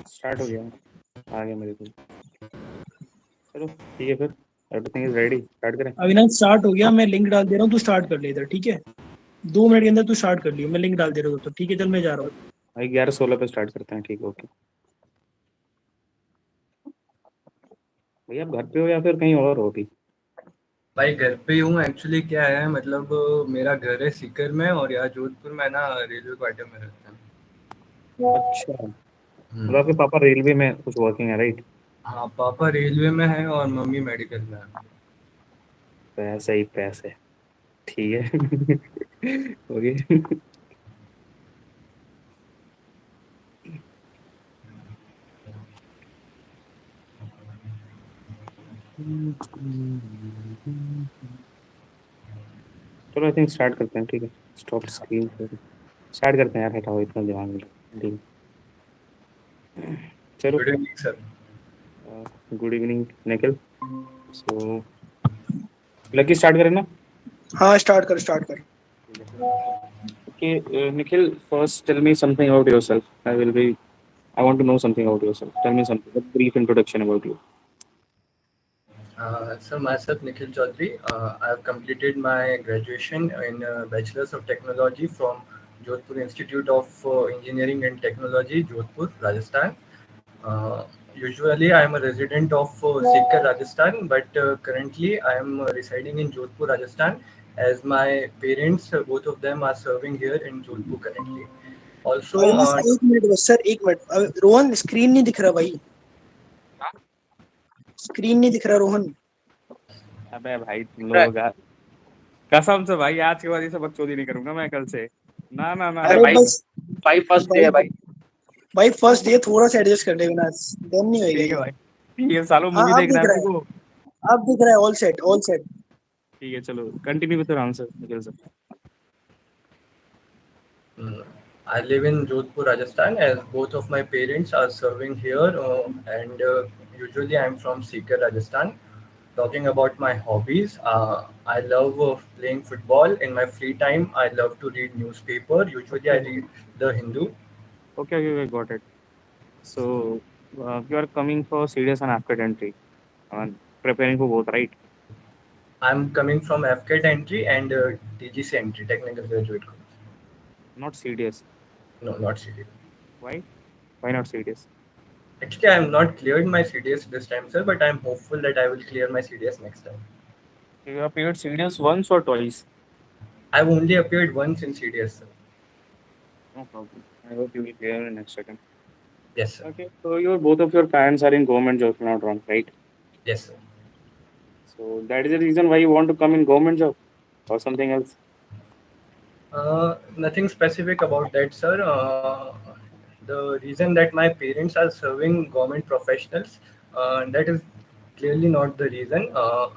Start हो गया, आ गया मेरे को। चलो ठीक है फिर, एवरीथिंग इज रेडी, स्टार्ट करें। अविनाश स्टार्ट हो गया, मैं लिंक डाल दे रहा हूँ, तू स्टार्ट कर ले इधर, ठीक है? 2 मिनट के अंदर तू स्टार्ट कर लियो, मैं लिंक डाल दे रहा हूँ तो ठीक है, चल मैं जा रहा हूँ। भाई 11:16 पे स्टार्ट करते हैं, ठीक है ओके। भैया आप घर पे हो या फिर कहीं और हो अभी? भाई घर पे ही हूँ। एक्चुअली क्या है मतलब मेरा घर है सीकर में और यहाँ जोधपुर में ना रेलवे क्वार्टर में रहता है। अच्छा, मतलब हम्म। आपके पापा रेलवे में कुछ वर्किंग है राइट? हाँ, पापा रेलवे में है और मम्मी मेडिकल में है। पैसे ही पैसे, ठीक है। ओके। चलो आई थिंक स्टार्ट करते हैं, ठीक है। स्टॉप स्क्रीन, स्टार्ट करते हैं यार, हटाओ इतना दिमाग में, ठीक है चलो। Good evening sir. Good evening Nikhil. So lucky start करें ना? हाँ स्टार्ट कर, स्टार्ट कर। Okay, Nikhil, first tell me something about yourself. I want to know something about yourself. Tell me something, a brief introduction about you. Sir, myself Nikhil Chaudhary. I have completed my graduation in Bachelor's of Technology from Jodhpur Institute of Engineering and Technology, Jodhpur, Rajasthan. Uh, Usually, I am a resident of Sikar, Rajasthan, but currently I am residing in Jodhpur, Rajasthan, as my parents, both of them, are serving here in Jodhpur currently. Also, Avinash 1 minute बस sir, 1 minute. Rohan screen नहीं दिख रहा भाई, screen नहीं दिख रहा रोहन। अबे भाई तुम लोग कसम से भाई, आज के बाद ये सब बकचोदी नहीं करूंगा मैं कल से। ना ना ना अरे ना, बस भाई फर्स्ट डे है भाई। भाई फर्स्ट डे थोड़ा सा एडजस्ट कर ले अविनाश, देन नहीं होएगा ठीक है ये। भाई, ठीक है सालों हाँ मूवी अब देखना दिख है रहा मेरे है, को। अब दिख रहा है, ऑल सेट, ऑल सेट। ठीक है चलो, continue with your answer Nikhil sir. Mm. I live in Jodhpur, Rajasthan, as both of my parents are serving here, and usually I'm from Sikar, Rajasthan. Talking about my hobbies, I love playing football. In my free time, I love to read newspaper. Usually, I okay read the Hindu. Okay okay, got it. So you are coming for serious and AFCAT entry and preparing for both, right? I'm coming from AFCAT entry and TGC entry, Technical Graduate Course. Not serious. No, not CDS. Why? Why not serious? Actually, I'm not cleared my CDS this time, sir, but I'm hopeful that I will clear my CDS next time. You appeared serious once or twice? I've only appeared once in CDS, sir. No problem. I hope you will clear in next second. Yes, sir. Okay, so your both of your parents are in government job, if I'm not wrong, right? Yes, sir. So that is the reason why you want to come in government job or something else. Nothing specific about that, sir. The reason that my parents are serving government professionals, that is clearly not the reason.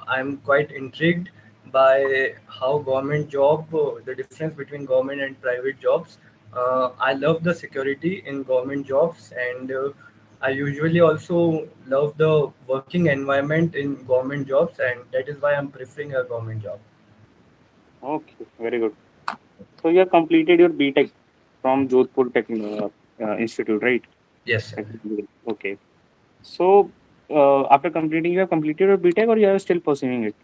I'm quite intrigued by how government job, the difference between government and private jobs. I love the security in government jobs, and I usually also love the working environment in government jobs, and that is why I'm preferring a government job. Okay, very good. So you have completed your BTech from Jodhpur Institute, right? Yes, sir. Technical. Okay. So after completing, you have completed your BTech or you are still pursuing it?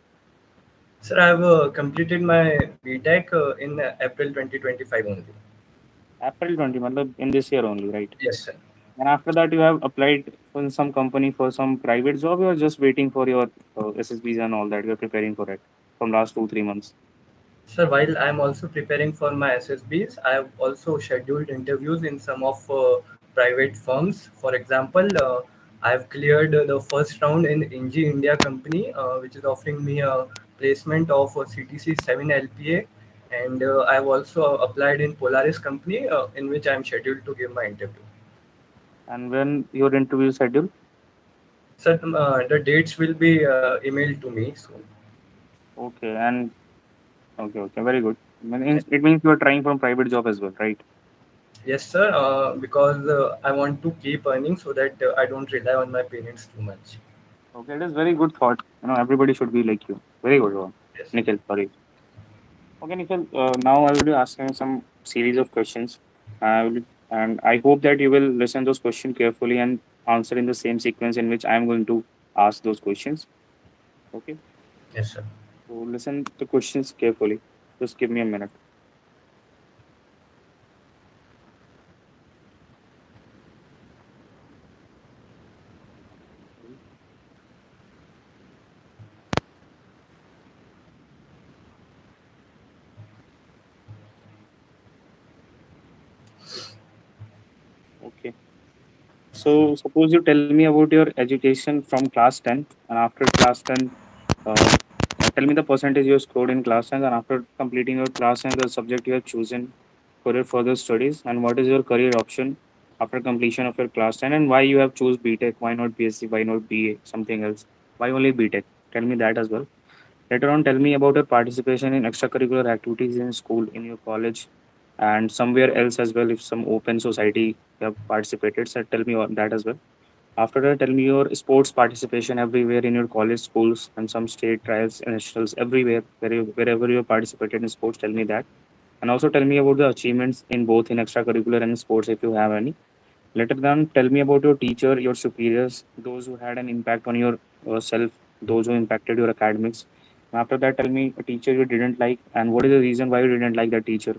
Sir, I have completed my BTech in April 2025 only. April 20, matlab in this year only, right? Yes, sir. And after that, you have applied for some company for some private job. You are just waiting for your SSBs and all that. You are preparing for it from last 2-3 months. Sir, while I am also preparing for my SSBs, I have also scheduled interviews in some of private firms. For example, I have cleared the first round in Inji India company, which is offering me a placement of CTC 7 LPA. And I have also applied in Polaris company, in which I am scheduled to give my interview. And when your interview is scheduled? Sir, the dates will be emailed to me soon. Okay, and okay, very good. It means you are trying from private job as well, right? Yes, sir. Because I want to keep earning so that I don't rely on my parents too much. Okay, it is very good thought. Everybody should be like you. Very good one, Yes. Nikhil. Sorry. Okay, Nikhil. Now I will be asking some series of questions. I will be And I hope that you will listen those questions carefully and answer in the same sequence in which I am going to ask those questions. Okay. Yes, sir. So listen the questions carefully. Just give me a minute. Okay. So suppose you tell me about your education from class 10, and after class 10, uh, tell me the percentage you scored in class 10, and after completing your class 10, the subject you have chosen for your further studies, and what is your career option after completion of your class 10, and why you have choose BTech, why not BSc, why not BA, something else, why only BTech? Tell me that as well. Later on, tell me about your participation in extracurricular activities in school, in your college, and somewhere else as well. If some open society you have participated, so tell me on that as well. After that, tell me your sports participation everywhere in your college, schools, and some state trials, nationals, everywhere, wherever you have participated in sports. Tell me that, and also tell me about the achievements in both in extracurricular and sports if you have any. Later then, tell me about your teacher, your superiors, those who had an impact on your self, those who impacted your academics. After that, tell me a teacher you didn't like and what is the reason why you didn't like that teacher,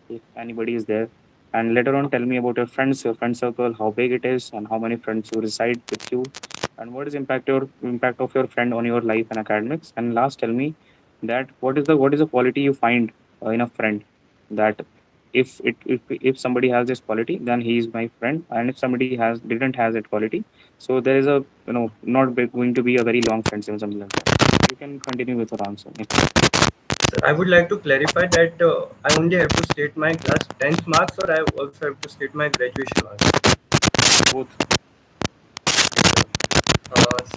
if anybody is there. And later on, tell me about your friends, your friend circle, how big it is, and how many friends you reside with you, and what is impact of your friend on your life and academics. And last, tell me that what is the quality you find in a friend, that if somebody has this quality, then he is my friend, and if somebody has didn't has that quality, so there is a not going to be a very long friendship or something like that. You can continue with your answer, Nikhil. Sir, I would like to clarify that I only have to state my class 10th marks, or I also have to state my graduation marks. Both. Yes, sir.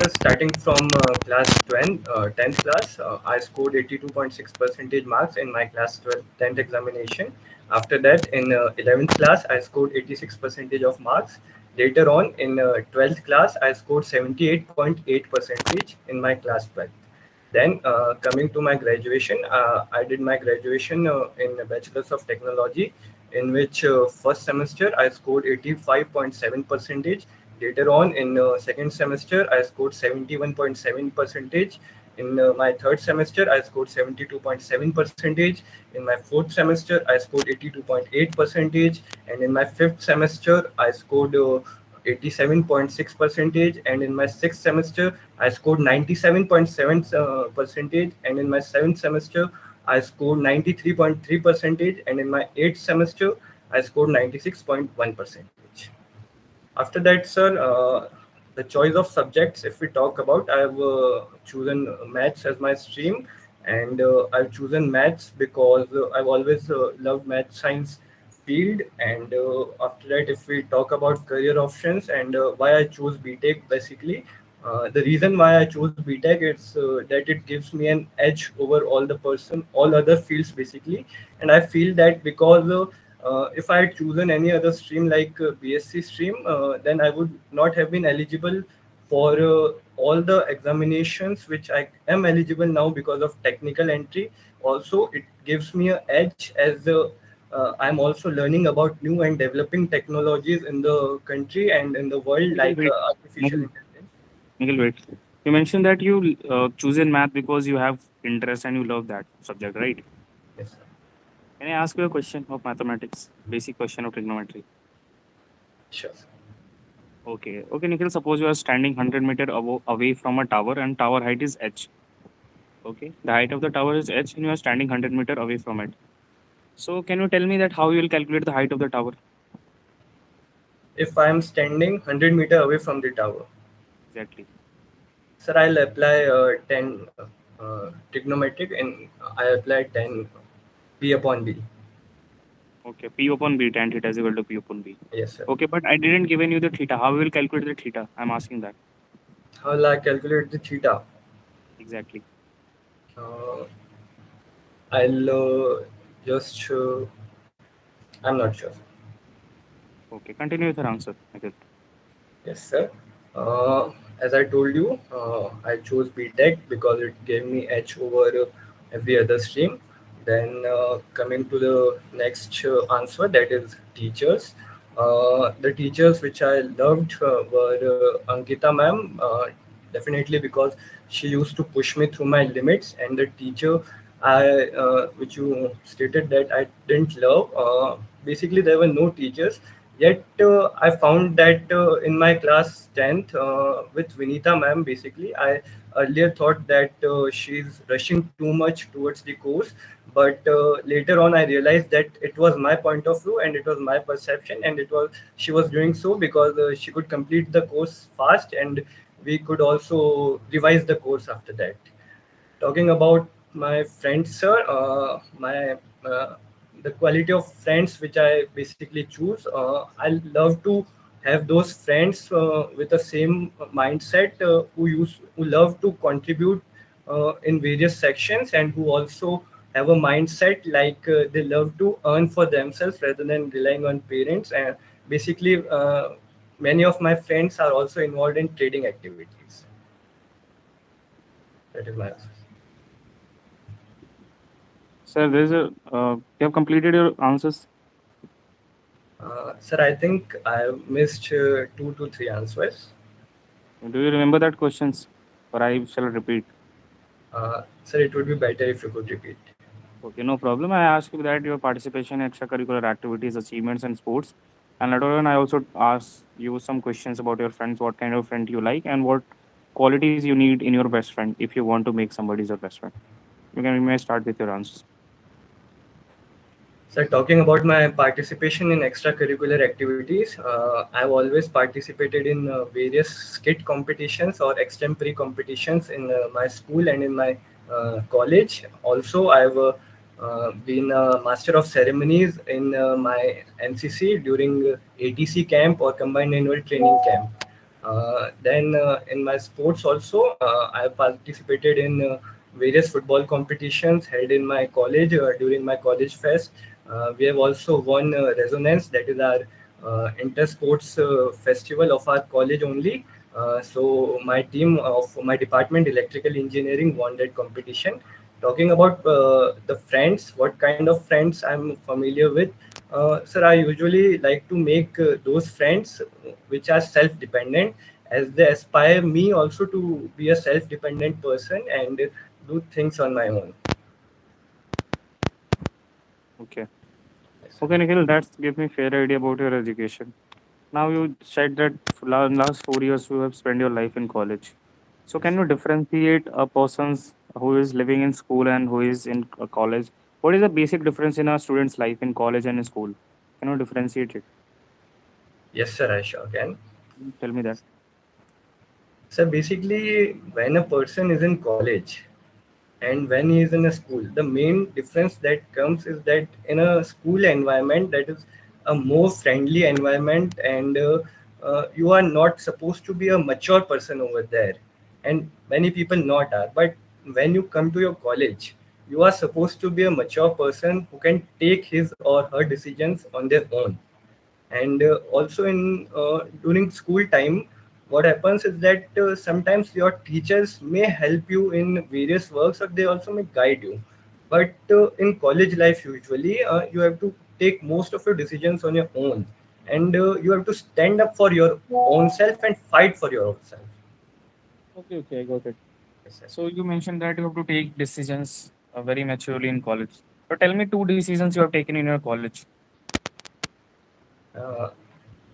Sir, starting from class 10th class, I scored 82.6 percentage marks in my class 12 10th examination. After that, in 11th class, I scored 86 percentage of marks. Later on, in 12th class, I scored 78.8 percentage in my class 12. Then, coming to my graduation, I did my graduation in a Bachelor's of Technology, in which first semester I scored 85.7 percentage. Later on, in second semester, I scored 71.7 percentage. In my third semester, I scored 72.7 percentage. In my fourth semester, I scored 82.8 percentage, and in my fifth semester, I scored 87.6 percentage, and in my sixth semester I scored 97.7 percentage, and in my seventh semester I scored 93.3 percentage, and in my eighth semester I scored 96.1 percentage. After that, sir, the choice of subjects, if we talk about, I have chosen maths as my stream, and I've chosen maths because I've always loved math science field. And after that, if we talk about career options and why I chose BTech, basically, the reason why I chose BTech is that it gives me an edge over all other fields, basically. And I feel that because if I had chosen any other stream like BSc stream, then I would not have been eligible for all the examinations which I am eligible now because of technical entry. Also, it gives me an edge as I'm also learning about new and developing technologies in the country and in the world, Nikhil, like wait. artificial Nikhil, intelligence. Nikhil, wait. You mentioned that you choose in math because you have interest and you love that subject, right? Yes, sir. Can I ask you a question of mathematics? Basic question of trigonometry. Sure, sir. Okay. Okay, Nikhil, suppose you are standing 100 meter away from a tower and tower height is h. Okay. The height of the tower is h and you are standing 100 meter away from it. So can you tell me that how you will calculate the height of the tower? If I am standing 100-meter away from the tower, Exactly. sir, I'll apply 10 trigonometric, and I apply 10 P upon B. Okay. P upon b tan theta is equal to P upon b. Yes, sir. Okay, but I didn't given you the theta. How we will calculate the theta? I'm asking that. How will I calculate the theta? Exactly. Uh, I'll just, I'm not sure. Okay. Continue with your answer, Nikhil. Yes, sir. As I told you, I chose BTech because it gave me edge over every other stream. Then coming to the next answer, that is teachers. The teachers which I loved were Ankita ma'am, definitely because she used to push me through my limits, and the teacher which you stated that I didn't love. Basically, there were no teachers. Yet I found that in my class 10th with Vinita ma'am, basically, I earlier thought that she's rushing too much towards the course, but later on I realized that it was my point of view and it was my perception, and it was she was doing so because she could complete the course fast, and we could also revise the course after that. Talking about my friends, sir, my the quality of friends which I basically choose, I love to have those friends with the same mindset, who love to contribute in various sections, and who also have a mindset like they love to earn for themselves rather than relying on parents. And basically, many of my friends are also involved in trading activities. That is my answer. Sir, there's a you have completed your answers. Sir, I think I missed two to three answers. Do you remember that questions, or I shall repeat? Sir, it would be better if you could repeat. Okay, no problem. I asked you that your participation in extracurricular activities, achievements, and sports. And later on, I also asked you some questions about your friends, what kind of friend you like, and what qualities you need in your best friend if you want to make somebody your best friend. You may start with your answers. So, talking about my participation in extracurricular activities, I've always participated in various skit competitions or extempore competitions in my school and in my college. Also, I've been a master of ceremonies in my NCC during ATC camp or combined annual training camp. Then in my sports also, I have participated in various football competitions held in my college during my college fest. We have also won Resonance, that is our inter-sports festival of our college only. So my team of my department, electrical engineering, won that competition. Talking about the friends, what kind of friends I'm familiar with? Sir, I usually like to make those friends which are self-dependent, as they aspire me also to be a self-dependent person and do things on my own. Okay. Yes, sir. Okay, Nikhil, that's give me fair idea about your education. Now you said that in last 4 years you have spent your life in college. So Yes, can sir. you differentiate a person's who is living in school and who is in a college? What is the basic difference in a student's life in college and in school? Can you differentiate it? Yes, sir, I sure can. Tell me that. So basically, when a person is in college and when he is in a school, the main difference that comes is that in a school environment, that is a more friendly environment, and you are not supposed to be a mature person over there, and many people not are. But when you come to your college, you are supposed to be a mature person who can take his or her decisions on their own. And also in during school time, what happens is that sometimes your teachers may help you in various works, or they also may guide you. But in college life, usually you have to take most of your decisions on your own, and you have to stand up for your own self and fight for your own self. Okay, okay, I got it. Yes, sir. So you mentioned that you have to take decisions very maturely in college. So tell me two decisions you have taken in your college. Uh,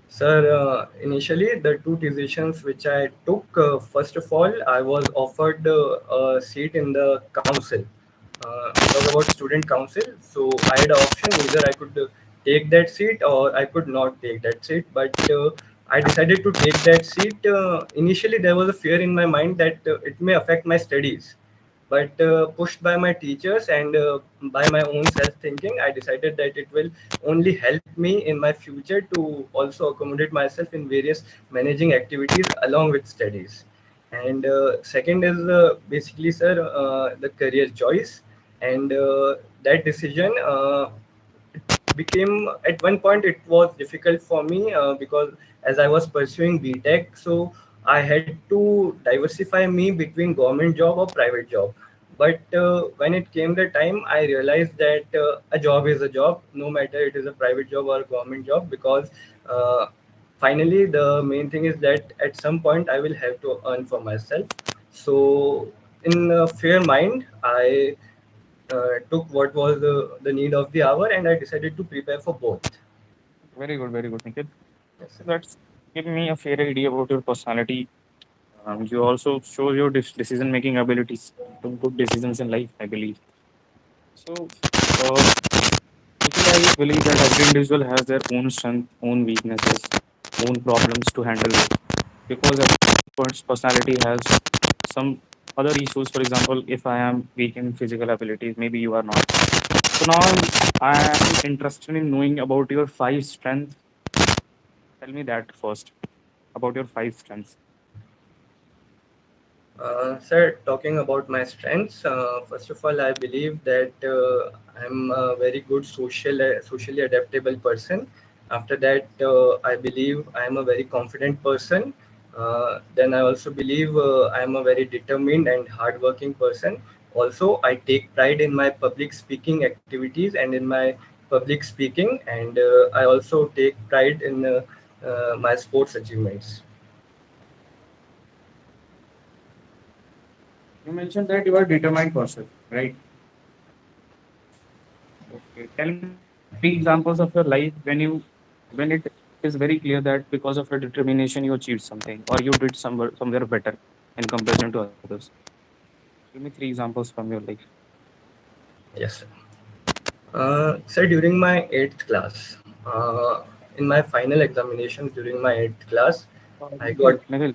Sir, initially the two decisions which I took, first of all, I was offered a seat in the council. We talk about student council, so I had an option, either I could take that seat or I could not take that seat. But I decided to take that seat. Initially, there was a fear in my mind that it may affect my studies, but pushed by my teachers and by my own self thinking, I decided that it will only help me in my future to also accommodate myself in various managing activities along with studies. And second is basically, sir, the career choice. And that decision became, at one point it was difficult for me, because as I was pursuing BTech, so I had to diversify me between government job or private job. But when it came the time, I realized that a job is a job, no matter it is a private job or a government job, because uh, finally the main thing is that at some point I will have to earn for myself. So in a fair mind, I took what was the need of the hour, and I decided to prepare for both. Very good, Nikhil. Yes, So that's giving me a fair idea about your personality. You also show your decision making abilities, took good decisions in life, I believe. So, uh, Nikhil, I believe that every individual has their own strength, own weaknesses, own problems to handle with. Because everyone's personality has some other issues. For example, if I am weak in physical abilities, maybe you are not. So now I am interested in knowing about your five strengths. Tell me that first about your five strengths. Sir, talking about my strengths, first of all, I believe that I'm a very good socially adaptable person. After that, I believe I am a very confident person. Then I also believe I am a very determined and hardworking person. Also, I take pride in my public speaking activities and in my public speaking, and I also take pride in my sports achievements. You mentioned that you are a determined person, right? Okay. Tell me three examples of your life when it is very clear that because of your determination you achieved something or you did somewhere better in comparison to others. Give me three examples from your life. Yes. Sir, during my eighth class, in my final examinations during my eighth class, I got. Nikhil,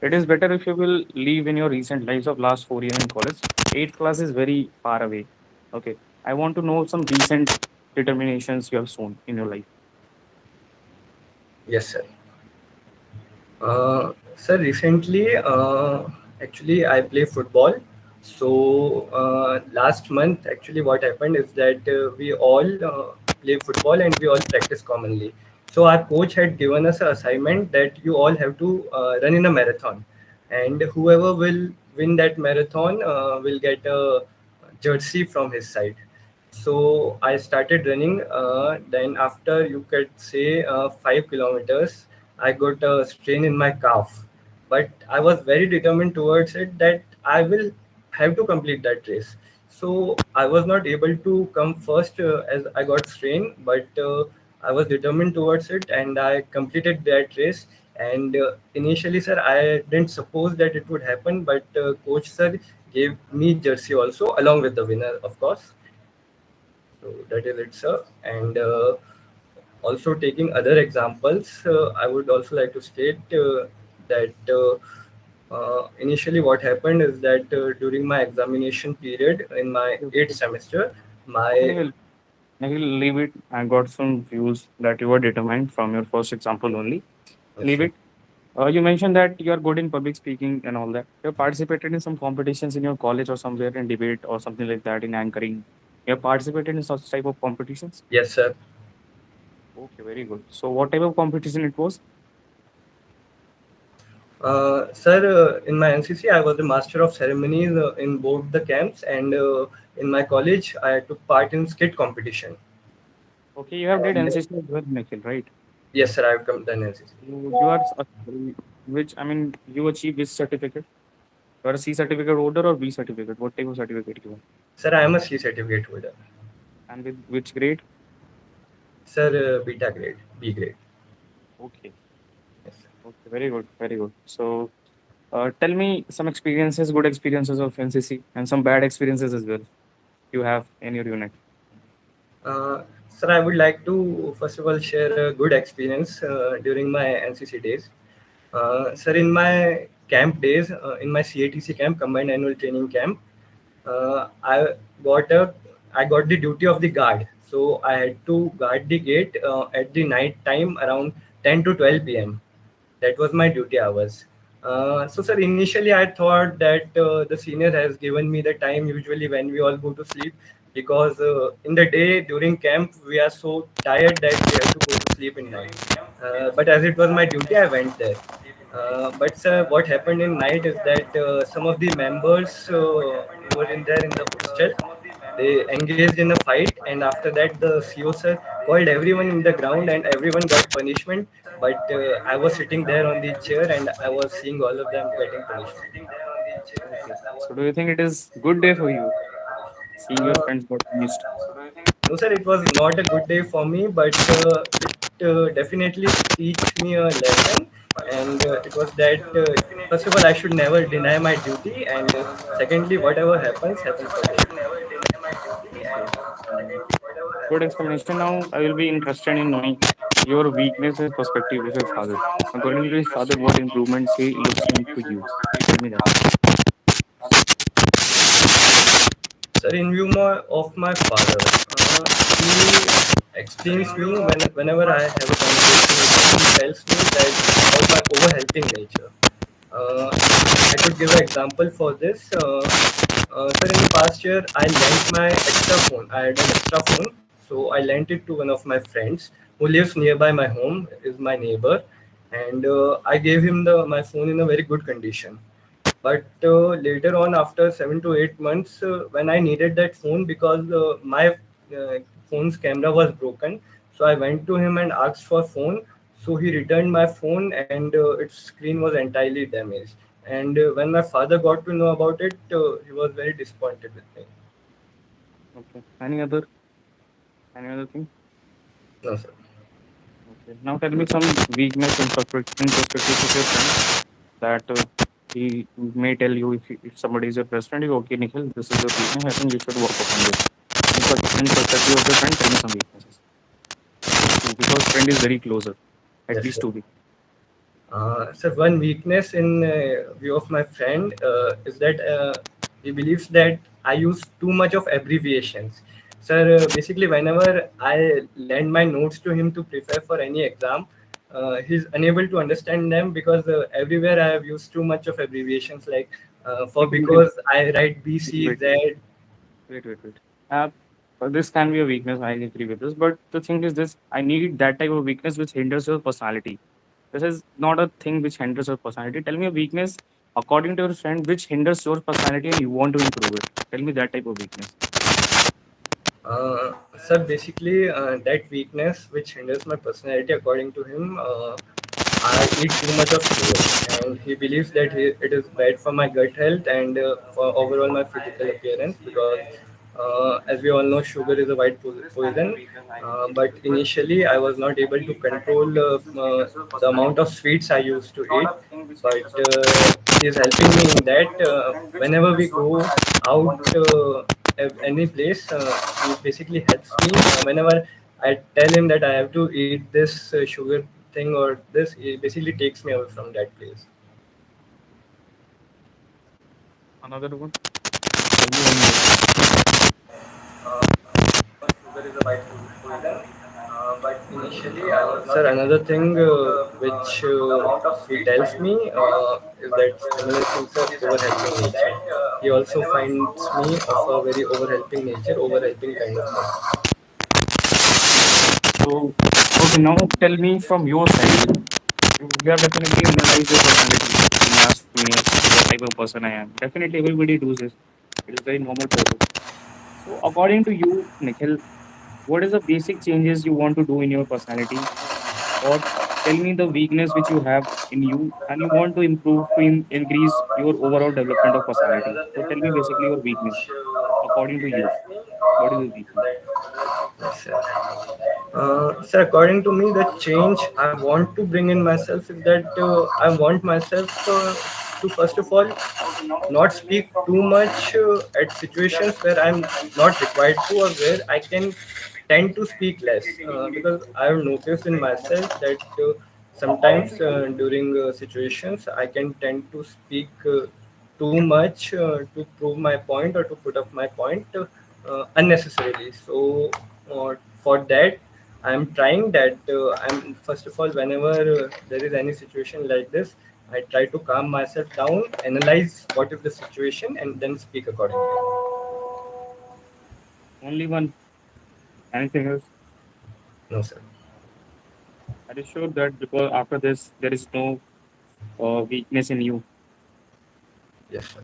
it is Yes, better if you will leave in your recent lives of last 4 years in college. Eighth class is very far away. Okay. I want to know some recent determinations you have shown in your life. yes, sir. Sir, recently, actually, I play football. So last month, actually, what happened is that we all play football and we all practice commonly. So our coach had given us an assignment that you all have to run in a marathon, and whoever will win that marathon will get a jersey from his side. So I started running. Then after you could say 5 kilometers, I got a strain in my calf. But I was very determined towards it that I will have to complete that race. So I was not able to come first as I got strain, but I was determined towards it and I completed that race. And initially, sir, I didn't suppose that it would happen, but coach sir gave me jersey also along with the winner, of course. So that is it, sir. And also taking other examples, I would also like to state that initially what happened is that during my examination period in my eighth Okay, semester, okay, my Nikhil, leave it. I got some views that you were determined from your first example only. yes, Leave sir. it. You mentioned that you are good in public speaking and all that. You have participated in some competitions in your college or somewhere in debate or something like that in anchoring. You have participated in such type of competitions? Yes, sir. Okay, very good. So what type of competition it was? Sir, in my NCC, I was the master of ceremonies in both the camps, and in my college, I took part in skit competition. Okay, you have did And NCC as well, Nikhil, right? yes, sir, I've come done NCC. You are which I mean you achieve which certificate? You are a C certificate holder or B certificate? What type of certificate you are? Sir, I am a C certificate holder. And with which grade? Sir, beta grade, B grade. Okay. Yes, sir. Okay, very good, very good. So tell me some experiences, good experiences of NCC and some bad experiences as well you have in your unit. Sir, I would like to first of all share a good experience during my NCC days. Sir, in my camp days, in my CATC camp, Combined Annual Training Camp, I got a I got the duty of the guard. So I had to guard the gate at the night time around 10 to 12 p.m. That was my duty hours. So, sir, initially I thought that the senior has given me the time usually when we all go to sleep, because in the day during camp we are so tired that we have to go to sleep in night. But as it was my duty, I went there. But sir, what happened in night is that some of the members were in there in the hostel. They engaged in a fight, and after that, the CO sir called everyone in the ground, and everyone got punishment. But I was sitting there on the chair, and I was seeing all of them getting punishment. Okay. So do you think it is good day for you seeing your Uh, friends got punished? no, sir, it was not a good day for me, but it definitely teach me a lesson. And it was that first of all, I should never deny my duty, and secondly, whatever happens, happens for good. Okay. Um, Good explanation. Now I will be interested in knowing your weaknesses perspective with your father. According to his father, what improvements he looks into you? Tell me that. Sir, in view of my father, he explains me whenever I have a conversation with him. He tells me that about my overhelping nature. I could give an example for this. Sir, in the past year, I lent my extra phone. I had an extra phone, so I lent it to one of my friends who lives nearby my home, is my neighbor, and I gave him the my phone in a very good condition. But later on, after 7 to 8 months, when I needed that phone because my phone's camera was broken, so I went to him and asked for phone. So he returned my phone, and its screen was entirely damaged. And when my father got to know about it, he was very disappointed with me. Okay. Any other thing? No, sir. Okay. Now tell me some weakness in perspective of your friend that he may tell you if somebody is your best friend, you okay, Nikhil, this is your weakness. I think you should work upon this. In perspective of your friend, tell me some weaknesses. At least two, because friend is very closer. At Yes, least sir. two. So one weakness in view of my friend is that he believes that I use too much of abbreviations. Sir, basically, whenever I lend my notes to him to prepare for any exam, he's unable to understand them because everywhere I have used too much of abbreviations. Like for Nikhil, Nikhil, because I write B C wait, Z. wait. Uh, this can be a weakness. I agree with this, but the thing is this: I need that type of weakness which hinders your personality. This is not a thing which hinders your personality. Tell me a weakness according to your friend which hinders your personality and you want to improve it. Tell me that type of weakness. Sir, basically, that weakness which hinders my personality, according to him, I eat too much of sugar, and he believes that it is bad for my gut health and for overall my physical appearance. Because, as we all know, sugar is a white poison. But initially, I was not able to control the amount of sweets I used to eat. But he is helping me in that. Whenever we go out any place, he basically helps me. Whenever I tell him that I have to eat this sugar thing or this, it basically takes me away from that place. Another one. Tell me one more. Sugar is a white poison, but initially I was sir, another thing which he tells me is that Avinash Singh sir overhelping nature. He also finds me of a very overhelping nature, overhelping kind of person. So, okay, now tell me from your side. You have definitely analyzed your personality. You may ask me as what type of person I am. Definitely, everybody does this. It is very normal process. So, according to you, Nikhil, what is the basic changes you want to do in your personality, or tell me the weakness which you have in you and you want to improve to increase your overall development of personality. Another So, thing tell me basically your weakness which according he to you. tells me What is your is weakness? that yes, sir. Sir, according to me, the change I want to bring in myself is that I want myself to first of all not speak too much at situations where I'm not required to or where I can tend to speak less because I have noticed in myself that sometimes during situations I can tend to speak too much to prove my point or to put up my point unnecessarily. So for that, I'm trying that. I'm first of all, whenever there is any situation like this, I try to calm myself down, analyze what is the situation, and then speak accordingly. Only one. Anything else? No, sir. Are you sure that because after this there is no weakness in you? Yes, sir.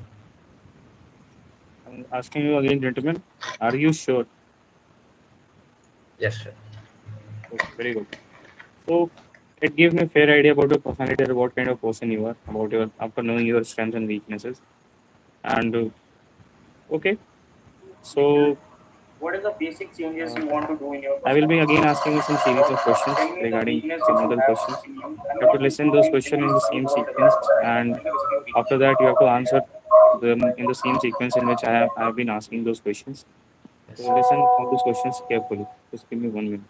I'm asking you again, gentlemen, are you sure? Yes, sir. Okay, very good. So it gives me a fair idea about your personality, or what kind of person you are, about your after knowing your strengths and weaknesses. And okay, so What are the basic changes uh, you want to do in your I will be personality? again asking you some series of Tell questions me the regarding weakness some which you model have questions. in you and You have to what listen those you questions in believe the same about the sequence, personality. and Tell me basically your after weakness. that you have to answer them in the same sequence in which I have been asking those questions. So Yes, sir. listen all those questions carefully. Just give me 1 minute.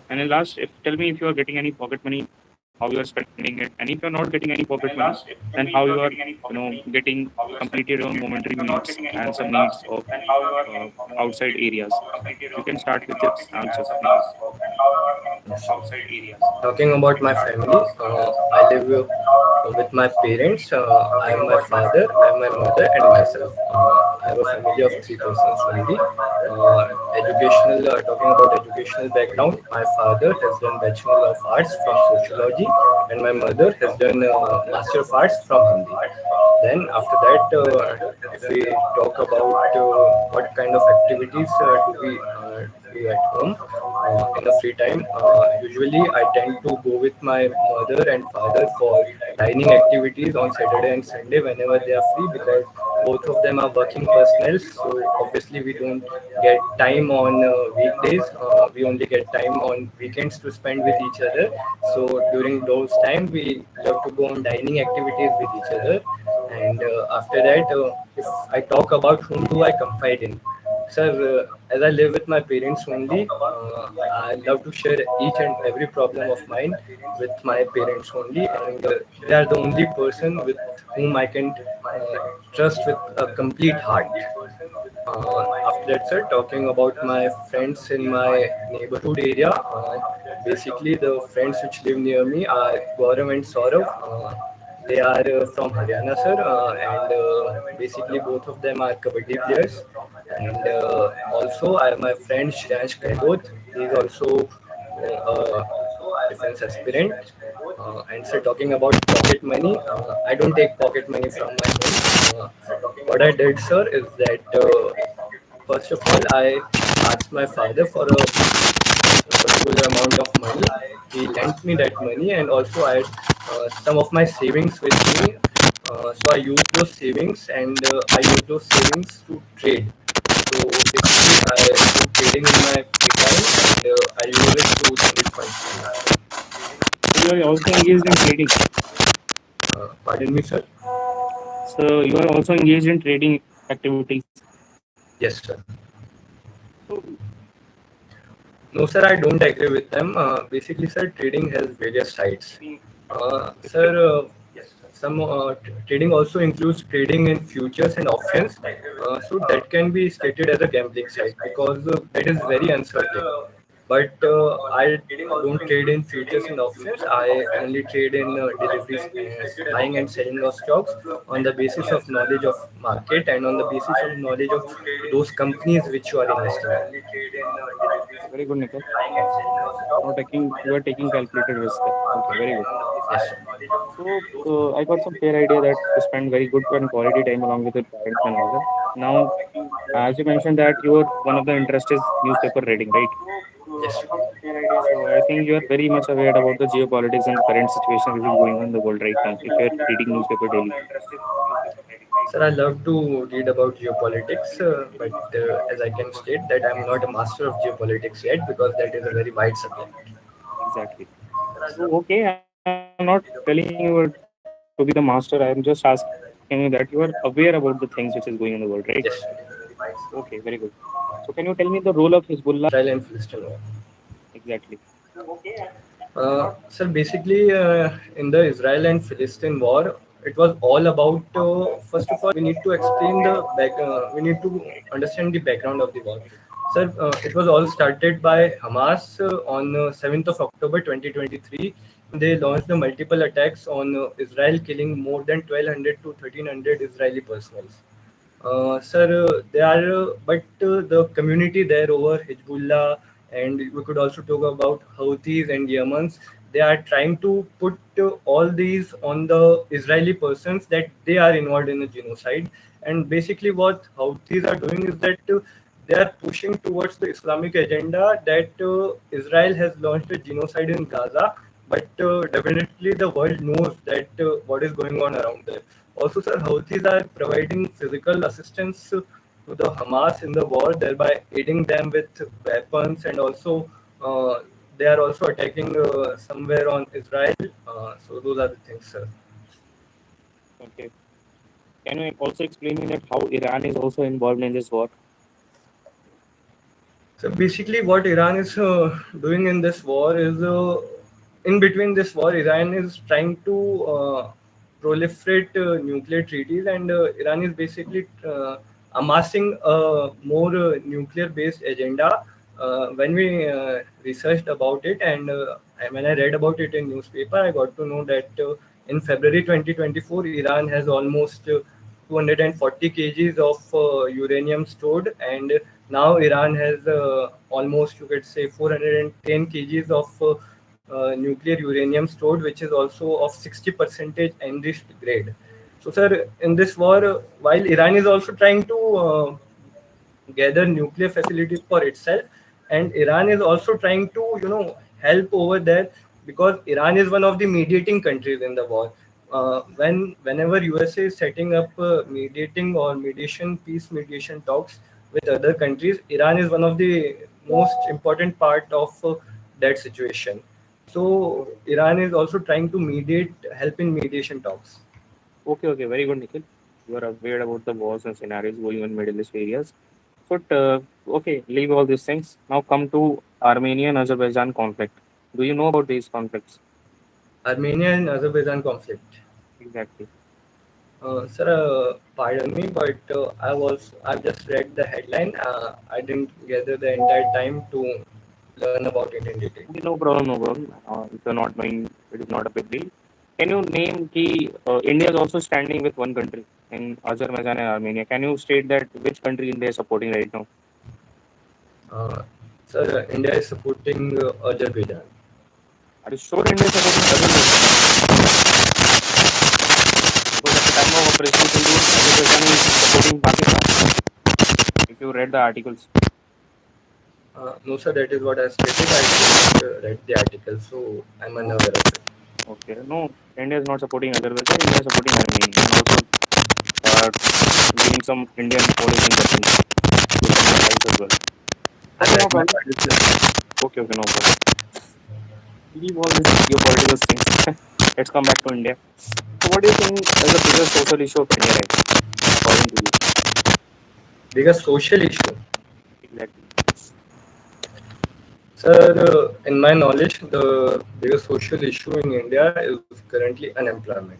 And then last, if tell me if you are getting any pocket money, how you are spending it, and if you are not getting any pocket money, then how you are, getting completed your momentary needs and some needs of outside areas. You can start with this answer. Yes, sir. Talking about my family, I live with my parents. I am my father, I am my mother, and myself. I have a family of three persons only. Talking about educational background, my father has done Bachelor of Arts from Sociology, and my mother has done Master of Arts from Hindi. Then after that, if we talk about what kind of activities do at home in the free time, usually I tend to go with my mother and father for dining activities on Saturday and Sunday whenever they are free because both of them are working personnel. So obviously we don't get time on weekdays. We only get time on weekends to spend with each other. So during those time, we love to go on dining activities with each other. And after that, if I talk about whom do I confide in, sir, as I live with my parents only, I love to share each and every problem of mine with my parents only, and they are the only person with whom I can trust with a complete heart. After that, sir, talking about my friends in my neighborhood area, basically the friends which live near me are Gaurav and Saurav. They are from Haryana, sir, and basically both of them are kabaddi players. And also, I have my friend Shreyansh Kahlot. He is also defense aspirant. And so talking about pocket money, I don't take pocket money from my home. What I did, sir, is that first of all, I asked my father for a particular amount of money. He lent me that money, and also I had some of my savings with me. So I use those savings, and I use those savings to trade. So basically, I do trading in my free time, and I use it to generate funds for me. So you are also engaged in trading. Pardon me, sir. So you are also engaged in trading activities. Yes, sir. So No, sir, I don't agree with them. Basically, sir, trading has various sides. Sir, some trading also includes trading in futures and options. So that can be stated as a gambling side because that is very uncertain. But I don't trade in futures and options. I only trade in deliveries, buying and selling of stocks on the basis of knowledge of market and on the basis of knowledge of those companies which you are investing in. Very good, Nikhil. Now you are taking calculated risk there. Okay, very good. Yes, So I got some fair idea that you spend very good and quality time along with your parents and all that. Now, as you mentioned that your one of the interest is newspaper reading, right? yes. So I think you are very much aware about the geopolitics and current situation which is going on in the world right now. If you are reading newspaper daily, Sir, I love to read about geopolitics, but as I can state that I'm not a master of geopolitics yet because that is a very wide subject. exactly. So okay, I'm not telling you to be the master. I'm just asking you that you are aware about the things which is going on in the world, right? Yes. Okay, very good. So can you tell me the role of Hezbollah in the Middle East? Israel and Philistine war. Exactly. Sir, basically, in the Israel and Philistine war, it was all about. First of all, we need to explain the back. We need to understand the background of the war. Sir, it was all started by Hamas on 7th of October 2023. They launched the multiple attacks on Israel, killing more than 1,200 to 1,300 Israeli personnel. Sir, they are, but the community there over Hezbollah, and we could also talk about Houthis and Yemens. They are trying to put all these on the Israeli persons that they are involved in a genocide. And basically, what Houthis are doing is that they are pushing towards the Islamic agenda that Israel has launched a genocide in Gaza, but definitely the world knows that what is going on around there. Also, sir, Houthis are providing physical assistance to the Hamas in the war, thereby aiding them with weapons, and also they are also attacking somewhere on Israel. So those are the things, sir. Okay. Can you also explain me that how Iran is also involved in this war? So basically, what Iran is doing in this war is, in between this war, Iran is trying to proliferate nuclear treaties, and Iran is basically amassing a more nuclear-based agenda. When we researched about it, and when I read about it in newspaper, I got to know that in February 2024, Iran has almost 240 kgs of uranium stored, and now Iran has almost, you could say, 410 kgs of nuclear uranium stored, which is also of 60 percentage enriched grade. So, sir, in this war, while Iran is also trying to gather nuclear facilities for itself, and Iran is also trying to help over there, because Iran is one of the mediating countries in the war. Whenever USA is setting up mediating or mediation peace mediation talks with other countries, Iran is one of the most important part of that situation. So Iran is also trying to mediate, help in mediation talks. Okay, very good, Nikhil. You are aware about the wars and scenarios going on in Middle East areas. But okay, leave all these things. Now come to Armenia and Azerbaijan conflict. Do you know about these conflicts? Armenia and Azerbaijan conflict. Exactly. Sir, pardon me, but I've just read the headline. I didn't gather the entire time to learn about it in detail. Okay, no problem, no problem. If you're not knowing, it is not a big deal. Can you name key? India is also standing with one country in Azerbaijan and Armenia. Can you state that which country India is supporting right now? Uh, Sir, India is supporting Azerbaijan. Are you sure India is supporting Azerbaijan? Because at the time of Operation Sindoor, Azerbaijan is supporting Pakistan. If you read the articles. No, sir, that is what I stated. I just read the article, so I'm unaware of it. Okay, no, India is not supporting Azerbaijan. India is supporting Armenia and also uh, giving some Indian police in Kashmir with some missiles as well. I Okay, no beg my problem. pardon, sir. Okay, no problem. Leave all these geopolitical things. Let's come back to India. So, what do you think is the biggest social issue of India right now, according to you? Biggest social issue. Exactly. Sir, in my knowledge, the biggest social issue in India is currently unemployment.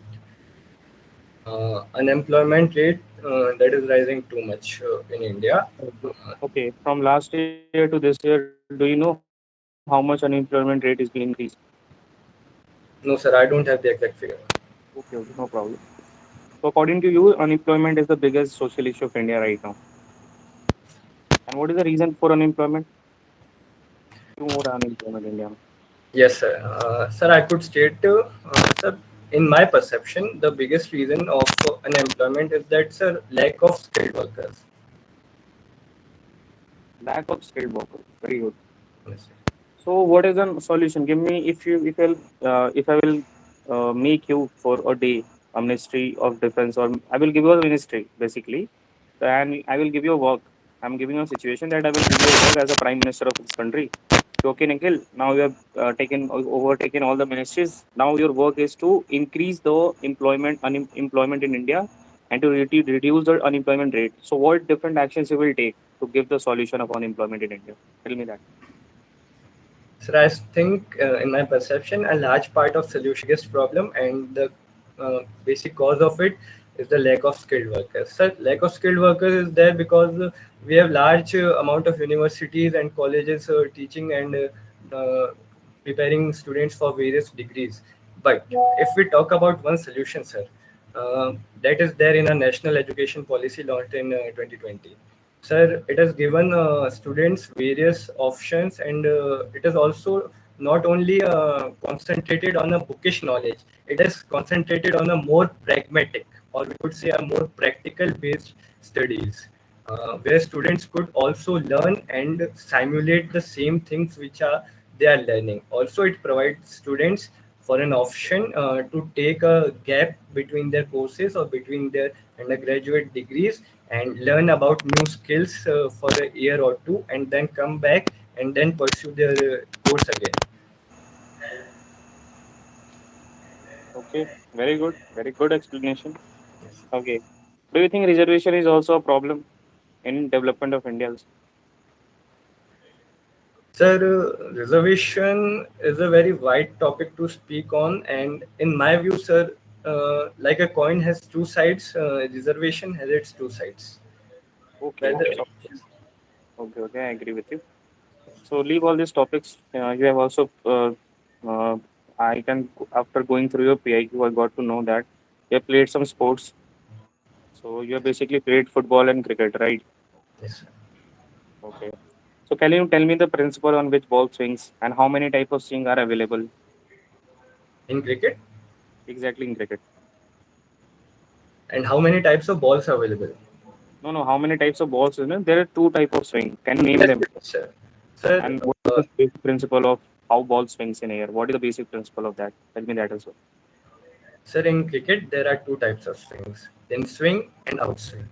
Unemployment rate that is rising too much in India. Uh, Okay, from last year to this year, do you know how much unemployment rate is being increased? no, sir, I don't have the exact figure. Okay, no problem. So, according to you, unemployment is the biggest social issue of India right now. And what is the reason for unemployment? क्यों हो रहा है unemployment India में? Yes, sir. Sir, I could state, sir, in my perception, the biggest reason of unemployment is that, sir, lack of skilled workers. Lack of skilled workers. Very good. Yes, sir. So what is the solution? Give me, if I will make you for a day a ministry of defense, or I will give you a ministry basically, and I will give you a work. I'm giving you a situation that I will give you a work as a prime minister of this country. Okay, Nikhil. Now you have overtaken all the ministries. Now your work is to increase the unemployment in India and to reduce the unemployment rate. So what different actions you will take to give the solution of unemployment in India? Tell me that. Sir, I think, in my perception, a large part of solution biggest problem and the basic cause of it is the lack of skilled workers. Sir, lack of skilled workers is there because we have large amount of universities and colleges teaching and preparing students for various degrees. But if we talk about one solution, sir, that is there in a national education policy launched in 2020. Sir, it has given students various options, and it is also not only concentrated on a bookish knowledge, it is concentrated on a more pragmatic, or we could say a more practical based studies, where students could also learn and simulate the same things which are they are learning. Also, it provides students for an option to take a gap between their courses or between their undergraduate degrees and learn about new skills for a year or two, and then come back and then pursue their course again. Okay, very good explanation. Okay, do you think reservation is also a problem in development of India? Also? Sir, reservation is a very wide topic to speak on, and in my view, sir, like a coin has two sides, reservation has its two sides. Okay, Whether so okay, I agree with you. So leave all these topics. You have also, I can after going through your PIQ, I got to know that you have played some sports. So you have basically played football and cricket, right? yes, sir. Okay. So can you tell me the principle on which ball swings and how many type of swing are available In cricket, exactly in cricket? and how many types of balls are available? No, no. How many types of balls is there? There are two type of swing. Can you name Yes, them? yes, sir. Sir, And what is the basic principle of how ball swings in air? What is the basic principle of that? Tell me that as well. sir, in cricket there are two types of swings: in swing and outswing.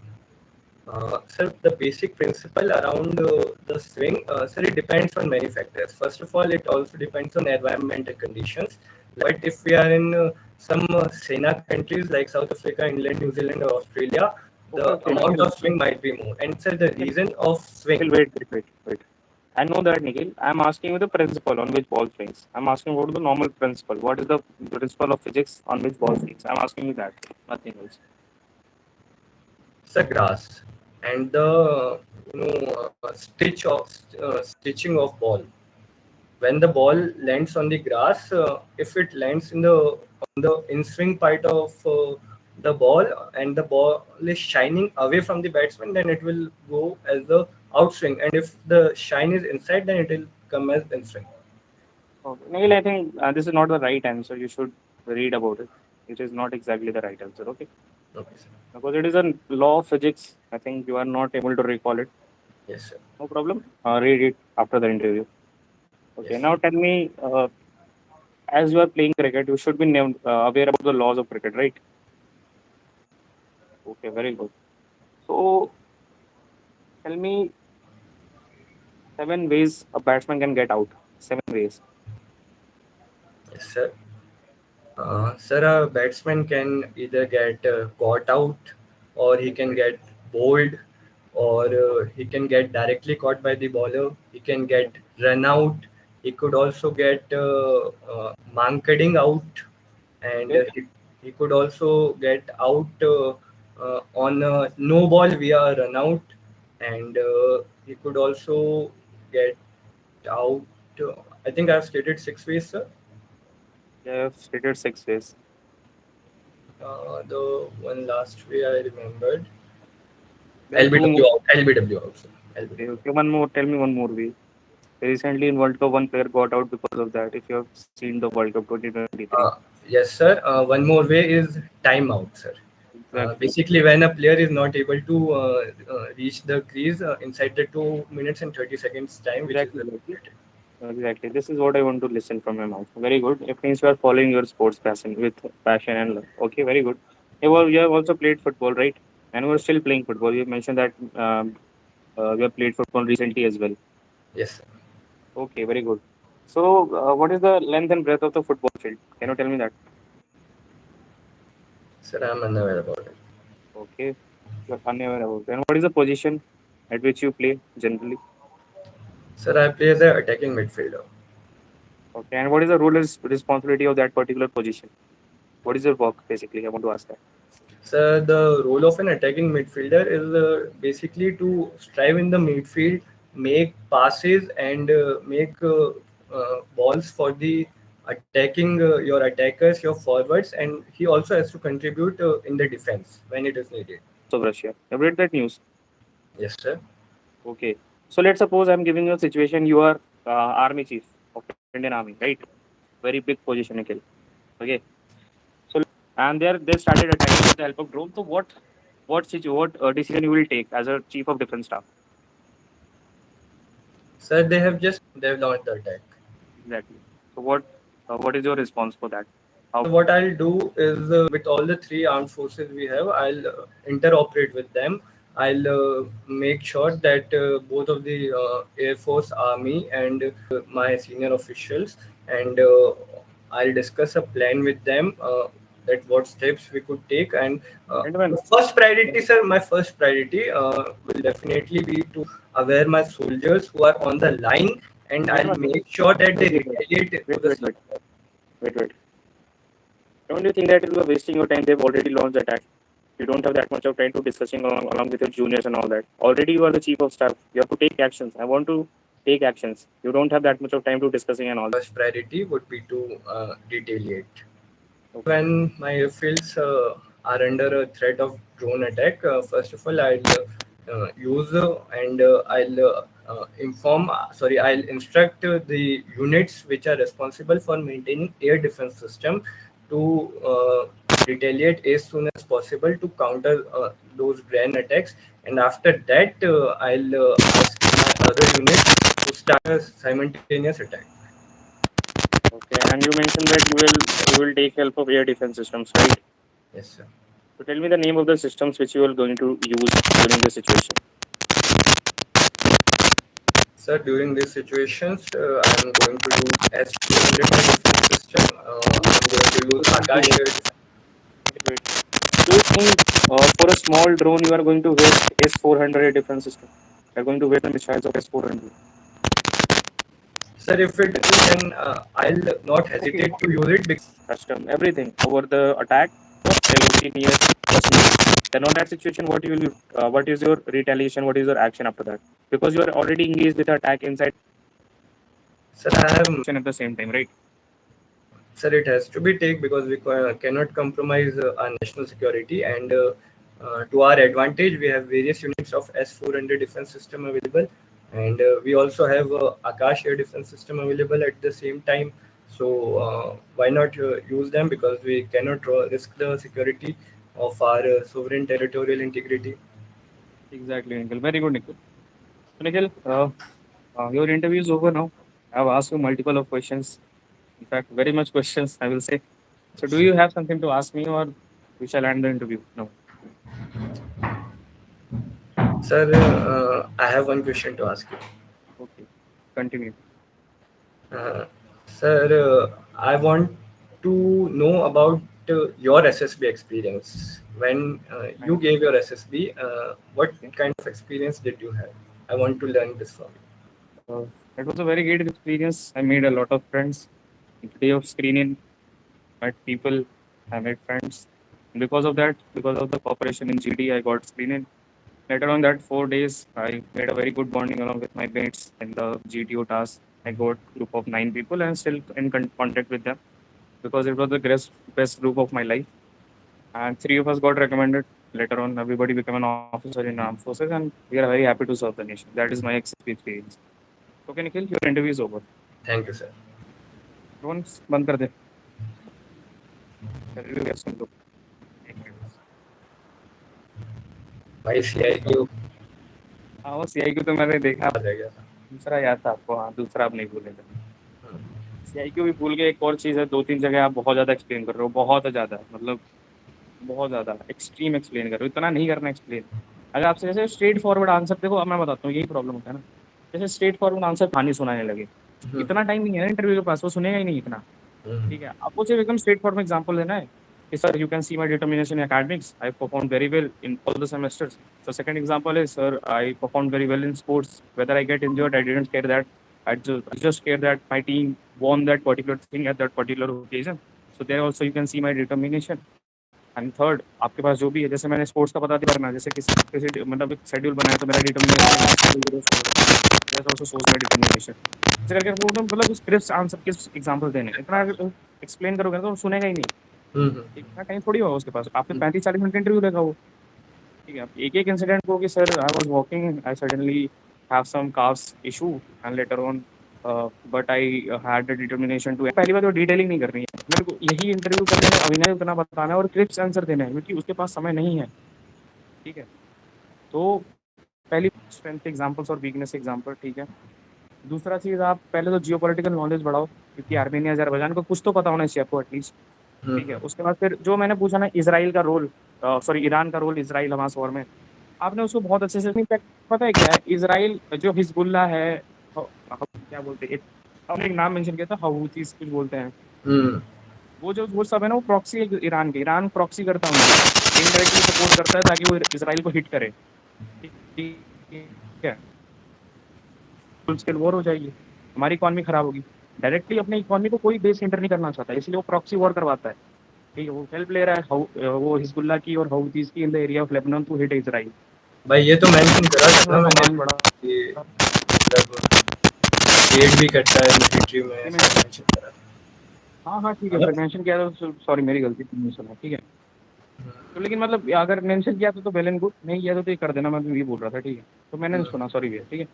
Sir, the basic principle around the swing, sir, it depends on many factors. First of all, it also depends on environmental conditions. But if we are in some SENA countries like South Africa, England, New Zealand, or Australia, Okay, the okay, amount Nikhil. of swing might be more. And sir, the reason of Nikhil, swing, wait. I know that, Nikhil. I'm asking you the principle on which ball swings. I'm asking what is the normal principle. What is the principle of physics on which ball swings? I'm asking you that. Nothing else. is the grass and the stitching of ball. When the ball lands on the grass, if it lands in the on the in swing part of the ball, and the ball is shining away from the batsman, then it will go as the outswing. And if the shine is inside, then it will come as in swing. Okay. Nikhil, I think this is not the right answer. You should read about it. It is not exactly the right answer. Okay. Okay, sir. Because it is a law of physics. I think you are not able to recall it. Yes, sir. No problem. Read it after the interview. Okay. Yes. Now tell me, as you are playing cricket, you should be aware about the laws of cricket, right? Okay. Very good. So tell me 7 ways a batsman can get out. 7 ways. Yes, sir. Sir, a batsman can either get caught out, or he can Okay. get bowled, or he can get directly caught by the bowler. He can get run out. He could also get mankading out, and Okay. he could also get out on a no ball via run out, and he could also get out. I think I've stated 6 ways, sir. You have stated 6 ways. The one last way I remembered. There are two more. LBW out. LBW out, sir. Okay, LBW. okay, one more. Tell me one more way. Recently in World Cup, one player got out because of that. If you have seen the World Cup 2023. Yes, sir. One more way is timeout, sir. Exactly. Basically, when a player is not able to reach the crease inside the 2 minutes and 30 seconds time, which is Exactly. Exactly. stipulated. Exactly. This is what I want to listen from your mouth. Very good. It means you are following your sports passion with passion and love. Okay, very good. You have also played football, right? And you are still playing football. You mentioned that you have played football recently as well. Yes, sir. Okay, very good. So, what is the length and breadth of the football field? Can you tell me that? Sir, I'm unaware about it. Okay, you're unaware about. And what is the position at which you play generally? Sir, I play the attacking midfielder. Okay, and what is the role and responsibility of that particular position? What is your work basically? I want to ask that. So the role of an attacking midfielder is basically to strive in the midfield, make passes and make balls for the attacking your attackers, your forwards, and he also has to contribute in the defense when it is needed. So, Russia. Have you read that news? Yes, sir. Okay. So let's suppose I'm giving you a situation. You are army chief of Indian Army, right? Very big position, Nikhil. Okay. So and they started attacking with the help of drone. So what decision you will take as a chief of defense staff? Sir, they've launched the attack. Exactly. So what is your response for that? How? So what I'll do is with all the three armed forces we have, I'll interoperate with them. I'll make sure that both of the Air Force, Army, and my senior officials, and I'll discuss a plan with them that what steps we could take. And Gentlemen, the first priority, sir, my first priority will definitely be to aware my soldiers who are on the line, and I'll gentlemen, make sure that they wait, wait, wait, retaliate wait, to the wait, wait, wait, wait. Don't you think that you are wasting your time? They've already launched the attack. You don't have that much of time to discussing along with your juniors and all that. Already you are the chief of staff. You have to take actions. I want to take actions. You don't have that much of time to discussing and all. first priority would be to retaliate. Okay. When my fields are under a threat of drone attack, first of all, I'll use and I'll instruct the units which are responsible for maintaining air defense system to retaliate as soon as possible to counter those drone attacks. And after that, I'll ask my other units to start a simultaneous attack. Okay. And you mentioned that you will take help of air defense systems, right? Yes, sir. So tell me the name of the systems which you are going to use during this situation. Sir, during these situations, I'm going to use S400 defense system. I'm going to use Wait, Akash wait, air defense. wait. Do you think for a small drone you are going to waste S400 defense system? You are going to waste the missiles of S400. Sir, if it is, then I'll not Okay, hesitate to use it. custom, everything over the attack of LOC near Kashmir. Then on that situation, what is your retaliation? What is your action after that? Because you are already engaged with the attack inside Sir, I have at the same time, right? Sir, it has to be take because we cannot compromise our national security. And to our advantage, we have various units of S400 defense system available, and we also have Akash air defense system available at the same time. So why not use them? Because we cannot risk the security of our sovereign territorial integrity. Exactly, Nikhil. Very good, Nikhil. So, Nikhil, your interview is over now. I have asked you multiple of questions. In fact, very much questions, I will say. So, do you have something to ask me, or we shall end the interview? No. Sir, I have one question to ask you. Okay. Continue. Uh, Sir, I want to know about your SSB experience. When you Fine. gave your SSB, what Okay. kind of experience did you have? I want to learn this from you. Uh, it was a very great experience. I made a lot of friends. Day of screening, met people, I made friends. Because of that, because of the cooperation in GD, I got screened. Later on that 4 days, I made a very good bonding along with my mates in the GTO task. I got group of 9 people and still in contact with them because it was the best group of my life. And three of us got recommended. Later on, everybody became an officer in armed forces, and we are very happy to serve the nation. That is my experience. Okay Nikhil, your interview is over. Thank you sir. Phone बंद कर दे। Interview सुन लो, एक minute बस। भाई CIQ हाँ वो CIQ तो मैंने देखा, आ जाएगा। दूसरा याद था आपको। हाँ दूसरा आप नहीं भूलेंगे। CIQ भी भूल गए। एक और चीज़ है, 2-3 जगह आप बहुत ज़्यादा एक्सप्लेन कर रहे हो, बहुत ज़्यादा, मतलब बहुत ज़्यादा एक्सट्रीम एक्सप्लेन कर रहे हो। इतना नहीं करना एक्सप्लेन। अगर आपसे जैसे स्ट्रेट फॉरवर्ड आंसर, देखो अब मैं बताता हूँ, यही प्रॉब्लम होता है ना। जैसे स्ट्रेट फॉरवर्ड आंसर कहानी सुनाने लगे, इतना टाइम नहीं है ना इंटरव्यू के पास, वो सुनेगा ही नहीं इतना। ठीक है, आपको सिर्फ एकदम स्ट्रेट फॉरवर्ड एग्जांपल देना है कि sir you can see my determination in academics, I perform very well in all the semesters. So second example is sir I perform very well in sports, whether I get injured I didn't care that, I just care that my team won that particular thing at that particular occasion. So there also you can see my determination. And third, आपके पास जो भी है, जैसे मैंने sports का बता दिया करना, जैसे किसी मतलब एक शेड्यूल बनाया तो मेरा डिटर्मिनेशन उस शेड्यूल को फॉलो करना, that also shows my determination. ऐसे करके वो तो मतलब स्क्रिप्ट आंसर के एग्जांपल देने, इतना एक्सप्लेन करोगे तो सुनेगा ही नहीं। इतना टाइम थोड़ी होगा उसके पास, आपके 35-40 मिनट इंटरव्यू लेगा वो। ठीक है, आप एक इंसिडेंट को कि sir I was walking, I suddenly have some calves issue and later on but I had the determination to. पहली बात तो डिटेलिंग नहीं करनी है मेरे को, यही इंटरव्यू करने में अभिनय उतना बताना है और क्रिप्स आंसर देना है, क्योंकि उसके पास समय नहीं है। ठीक है, तो पहली स्ट्रेंथ एग्जांपल्स और वीकनेस एग्जांपल। ठीक है, दूसरा चीज़, आप पहले तो जियोपॉलिटिकल नॉलेज बढ़ाओ, क्योंकि आर्मेनिया अजरबैजान को कुछ तो पता होना चाहिए आपको एटलीस्ट। ठीक है, उसके बाद फिर जो मैंने पूछा ना, इसराइल का रोल, सॉरी ईरान का रोल इसराइल हमास वॉर में, आपने उसको बहुत अच्छे से नहीं पता है क्या है इसराइल जो हिजबुल्ला है, क्या बोलते हैं, हमने एक नाम मेंशन किया था, हऊथीज कुछ बोलते हैं, वो जो वो सब है ना, वो प्रॉक्सी है ईरान के, ईरान प्रॉक्सी करता है उनको, इनडायरेक्टली सपोर्ट करता है ताकि वो इसराइल को हिट करे। ठीक है, फुल स्केल वॉर हो जाएगी, हमारी इकॉनमी खराब होगी। डायरेक्टली अपनी इकॉनमी को कोई बेस एंटर नहीं करना चाहता, इसलिए वो प्रॉक्सी वॉर करवाता है। ठीक है, वो हेल्प ले रहा है वो हिजबुल्ला की और हऊथीज की in the area of Lebanon to hit Israel. भाई ये तो मेंशन करा था थोड़ा ना मैंने सामान बड़ा कि मतलब एड भी करता है मिलिट्री में, ऐसा मेंशन करा था। हाँ हाँ ठीक है, फिर मेंशन किया तो सॉरी मेरी गलती थी, नहीं सुना। ठीक है, तो लेकिन मतलब अगर मेंशन किया तो वेल एंड गुड, नहीं किया तो ये कर देना, मैं तो ये बोल रहा था। ठीक है, तो मैंने नहीं सुना, सॉरी भैया। ठीक है,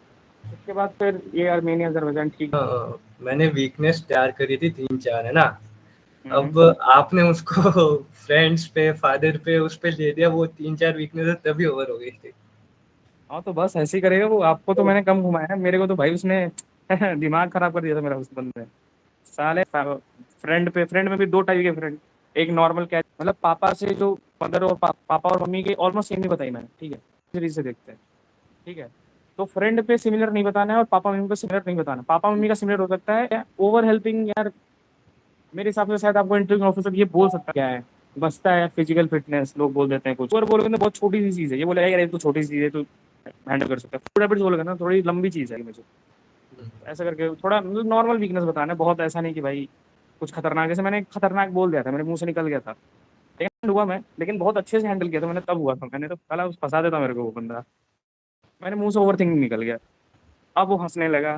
उसके बाद फिर ये आर्मेनिया अजरबैजान। ठीक है, मैंने वीकनेस तैयार करी थी 3-4 है ना। अब हम्म। आपने उसको फ्रेंड्स पे, फादर पे, उस पे ले दिया, वो 3-4 वीकनेस तभी ओवर हो गई थी। हाँ तो बस ऐसे ही करेगा वो, आपको तो मैंने कम घुमाया है, मेरे को तो भाई उसने दिमाग खराब कर दिया था मेरा उस बंदे ने। साले फ्रेंड में भी दो टाइप के फ्रेंड, एक नॉर्मल कैच, मतलब पापा से जो मदर और पापा और मम्मी के ऑलमोस्ट सेम ही बताई मैंने। ठीक है, सीरीज से देखते हैं। ठीक है, तो फ्रेंड पे सिमिलर नहीं बताना है और पापा मम्मी पे सिमिलर नहीं बताना। पापा मम्मी का सिमिलर हो सकता है ओवर हेल्पिंग, यार मेरे हिसाब से शायद आपको इंटरव्यू ऑफिसर ये बोल सकता है क्या है, बसता है फिजिकल फिटनेस, लोग बोल देते हैं कुछ, और बोलोगे ना बहुत छोटी सी चीज़ है, ये बोलेगा यार ये तो छोटी सी चीज़ है, तो हैंडल कर सकता है। फूड हैबिट्स बोलोगे ना थोड़ी लंबी चीज़ है मुझे, ऐसा करके थोड़ा नॉर्मल वीकनेस बताना है, बहुत ऐसा नहीं कि भाई कुछ खतरनाक। जैसे मैंने खतरनाक बोल दिया था, मेरे मुंह से निकल गया था, लेकिन हुआ मैं, लेकिन बहुत अच्छे से हैंडल किया था मैंने, तब हुआ था। मैंने तो साला फंसा देता मेरे को वो बंदा, मैंने मुंह से ओवर थिंकिंग निकल गया, अब वो हंसने लगा